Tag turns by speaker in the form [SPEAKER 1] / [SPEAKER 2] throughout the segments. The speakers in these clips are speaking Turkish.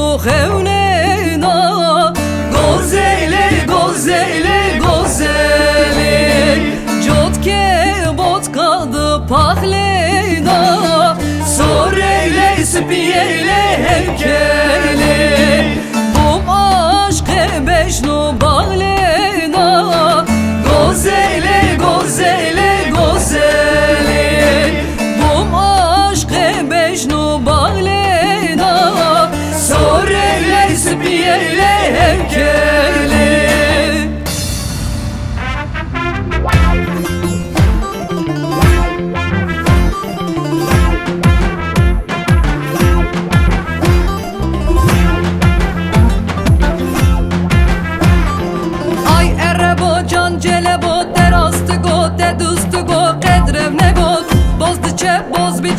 [SPEAKER 1] bu hevnena. Gozele, gozele, gozele, Jotke botkadı pahlena. Soreyle spiyeyle hevkele, Bum aşkı beşnu bağlena. Gozele, gozele, gozele, Bum aşkı beşnu bağlena. Soreyle spiyeyle hevkele.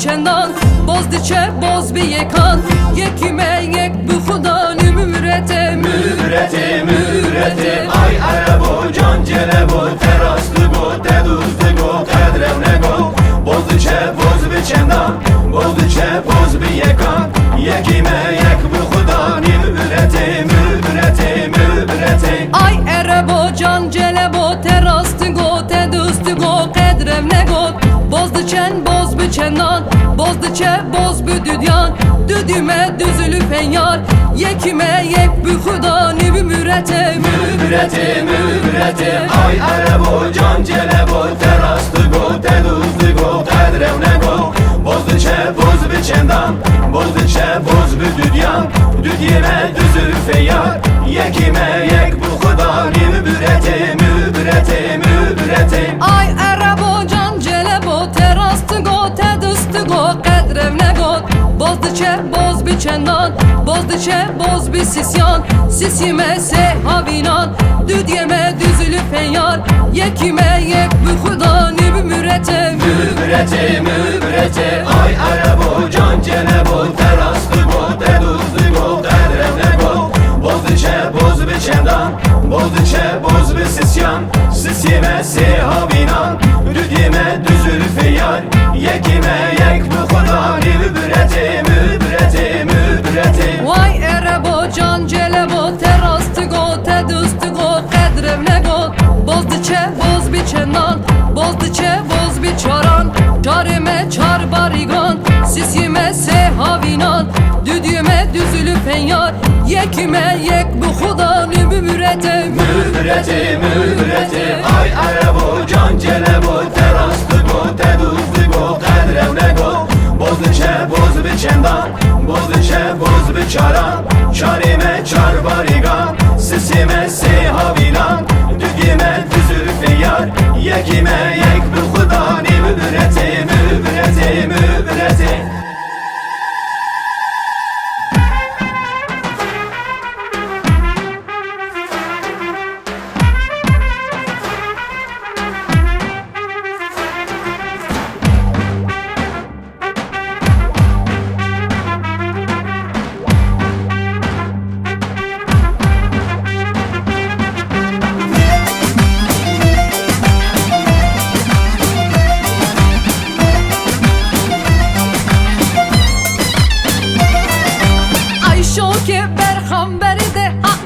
[SPEAKER 1] Çendan bozdiçe boz bir yekan, yekime yek bu xuda nümürete mürete mürete.
[SPEAKER 2] Ay arabo can celebo terastı go teduzdu go tedrevne go. Bozdiçe boz bir çendan bozdiçe boz bir yekan, yekime yek bu xuda nümürete mürete mürete.
[SPEAKER 1] Ay arabo can celebo terastı go teduzdu go tedrevne go. Bozdiçen boz bir çendan bozdiçe boz bir düdyan, düdüme düzülü fenyar, yekime yek bu xuda nümürete
[SPEAKER 2] mürete mürete. Ay arabo can celebo terastı go teduzdu go tedrevne go. Bozdiçe boz bir çendan bozdiçe boz bir düdyan, düdüme düzülü fenyar, yekime yek bu xuda nümürete mürete mürete.
[SPEAKER 1] Ay arabo can celebo terastı go tedustı go kadrevne go. Bozdiçe boz bir çendan bozdiçe boz bir sisyan, sisime se havinan, düdyeme düzülü fenyar, yekime yek bu xuda nümürete
[SPEAKER 2] mürete mürete. Ay arabo can celebo terastı go teduzdu go tedrevne go. Bozdiçe boz bir çendan bozdiçe boz bir sisyan, sisime se havinan, düdyeme düzülü fenyar, yekime yek bu xuda nümürete mürete mürete.
[SPEAKER 1] Vay arabo can celebo terastı go tedustı go kadrevne go. Bozdiçe boz bir çendan bozdiçe boz bir çaran, çareme çar barigan, sisime se havinan, düdüme düzülü fenyar, yekime yek bu xuda nümürete
[SPEAKER 2] mürete mürete. Ay arabo can celebo terastı go teduzdu go kadrevne go. Bozdiçe boz bir çendan bozdiçe boz bir çaran, çarime çar barigan, sisime se havinan, düdüme düzülü fenyar, yekime yek bu xuda nümürete mürete mürete.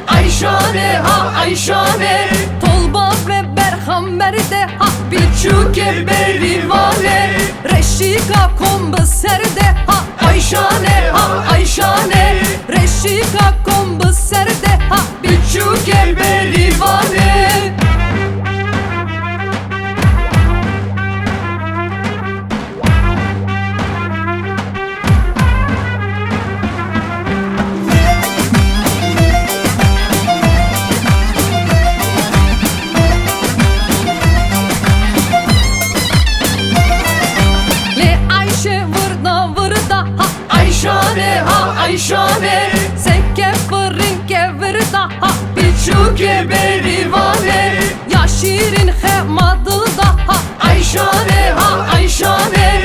[SPEAKER 1] Ayşane ha Ayşane, Tolba ve Berhamberi de ha Bilçuke berivane, Reşika kombu serde ha Ayşane ha Ayşane, Reşika kombu serde ha Bilçuke berivane. Ayşane ha Ayşane, Sekke fırın kevirda ha Bilçuke berivane, Ya şirin hemadı da ha Ayşane ha Ayşane,